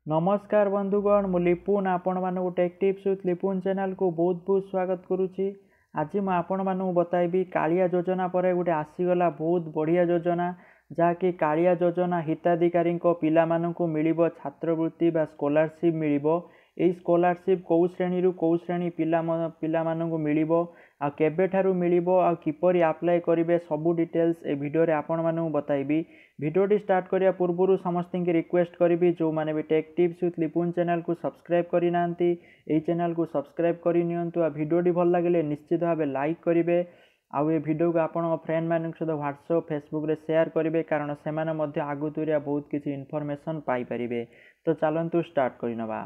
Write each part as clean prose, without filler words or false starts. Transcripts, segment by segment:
नमस्कार बंधुगण मु लिपुन आपण मानू take tips with Lipun channel को बहुत बहुत स्वागत करुच्ची। आज मुझे आपण मानू बताइबी कालिया योजना पर गोटे आसीगला बहुत बढ़िया योजना जहाँकि कालिया योजना हिताधिकारी पिला मानू मिलिबो छात्रवृत्ति बा स्कॉलरशिप मिलिबो। एई स्कॉलरशिप कौ श्रेणी रु कौ श्रेणी पिला मानू मिलिबो आ केबेठारु मिलिबो आ किपरि अप्लाई करिवे सबु डिटेल्स ए वीडियो रे आपण मानू बताइबी। वीडियोटी स्टार्ट करिया पूर्व समस्त की रिक्वेस्ट करी जो मैंने भी take tips with Lipun channel को सब्सक्राइब करी नांती एई चैनल को सब्सक्राइब करी नियंतु। आ वीडियोटी भल लगे निश्चित भाव लाइक करेंगे आउ ये वीडियो को आपण फ्रेंड मान सहित व्हाट्सएप फेसबुक रे शेयर करेंगे कारण से आगुतुरिया बहुत किसी इनफॉरमेशन पाई परिबे। तो चलतु स्टार्ट करिनबा।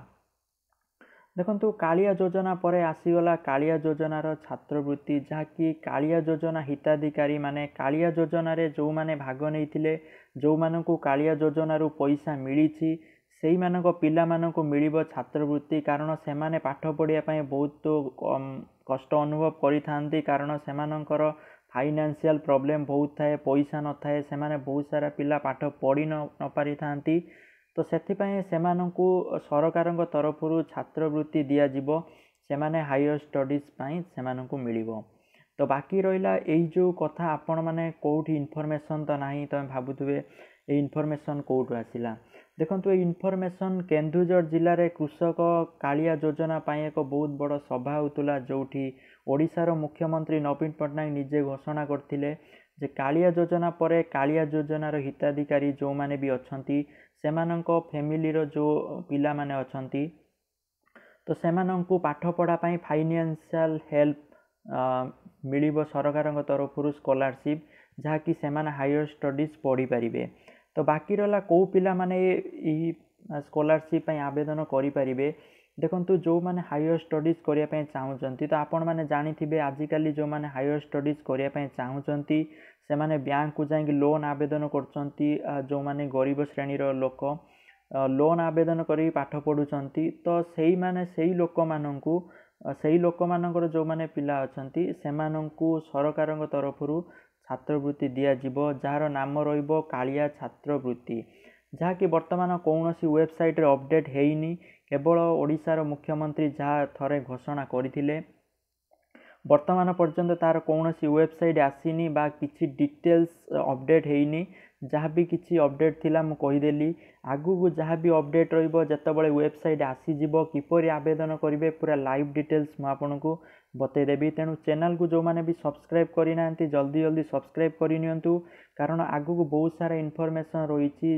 देखंतु कालिया योजना पर आसीगला कालिया योजनार छात्रवृत्ति जहाँकि कालिया योजना हिताधिकारी माने कालिया योजना रे जो माने भाग नहीं जो मानक कालिया योजनार पैसा मिली से मानक पिला मानक मिलिबो छात्रवृत्ति कारण से माने पाठ पढ़िया पई बहुत कष्ट अनुभव करिथांती कारण से मानकर फाइनेंशियल प्रॉब्लम बहुत थाए पैसा न थाए से माने बहुत सारा पिला पाठ पढ़ी न पारि थांती। तो सेथिपाई सेमानंकु सरकारक तरफ छात्रवृत्ति दिया जिवो से माने हायर स्टडीज पाई सेमानंकु मिलिबो। तो बाकी रहिला एई जो कथा आपण माने कोठी इन्फॉर्मेशन तो नाही तमे भाबुथुबे ए इन्फॉर्मेशन कोठु आसिला। देखंतु ए इन्फॉर्मेशन केन्दुझर जिल्ला रे कृषक कालिया योजना पाई एक बहुत बड़ सभा होतुला जोठी ओडिशार मुख्यमंत्री नवीन पट्टनायक निजे घोषणा करथिले जे कालिया योजना पर कालिया योजनार हिताधिकारी जो माने भी अछंती सेमानंको फैमिली रो जो पिला माने अछंती तो सेमानंकु पाठ पढ़ा पाई फाइनेंशियल हेल्प मिलिबो सरकारक तरफ स्कॉलरशिप जहाँकि सेमाने हायर स्टडीज पढ़ी पारिबे। तो बाकी रहा कौ पिला माने स्कॉलरशिप आवेदन करि पारिबे। देखंतु जो माने हायर स्टडीज करिया पई चाहुचंती तो आपण माने जानिथिबे आजिकली जो माने हायर स्टडीज करिया पई चाहुचंती से माने बैंक को जाई लोन आवेदन करचंती जो माने गरीब श्रेणी रो लोक लोन आवेदन करी पाठ पढुचंती। तो सेही माने सेही लोक मानकर जो माने पिला अछंती सेमानंकु सरकारक तरफरु छात्रवृत्ति दिया जिवो जार नाम रहिबो कालिया छात्रवृत्ति जहाँकि वर्तमान कौनसी वेबसाइट रे अपडेट हेइनी केवल ओडिशार मुख्यमंत्री जहाँ थरे घोषणा करथिले वर्तमान पर्यंत तार कौनसी वेबसाइट आसीनी बा किछि डिटेल्स अपडेट हेइनी जहाँ भी किछि अपडेट थिला मु कहिदेली आगु को जहाँ भी अपडेट रहिबो जतबेले वेबसाइट आसी जिवो किपरि आवेदन करिवे पूरा लाइव डिटेल्स मु आपनको बतई देबी। तेणु चैनल को जो माने भी सब्सक्राइब करि नांती जल्दी जल्दी सब्सक्राइब करि नियंतु कारण आगु को बहुत सारा इन्फॉर्मेशन रहिछि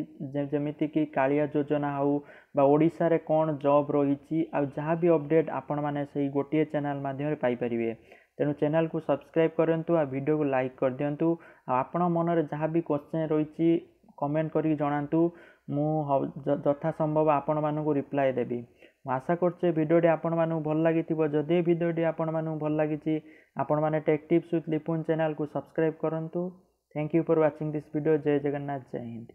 जेमिति कि कालिया योजना हो बा ओडिसा रे कोन जॉब रहिछि आ जहाँ भी अपडेट आपण माने सेही गोटिए चैनल माध्यम रे पाई परिबे। तेणु चैनल को सब्सक्राइब करंतु आ वीडियो को लाइक कर दियंतु आ आपण मन रे जहाँ भी क्वेश्चन रहिछि कमेंट करी जणांतु मु यथा संभव आपण मानकु रिप्लाई देबी। आशा करछे वीडियोटी आपण मानकु भल लागिथिबो। जदि वीडियोटी आपण मानकु भल लागिछि आपण माने take tips with Lipun channel को सब्सक्राइब करंतु। Thank you for watching this video. जय जगन्नाथ जय हिंद।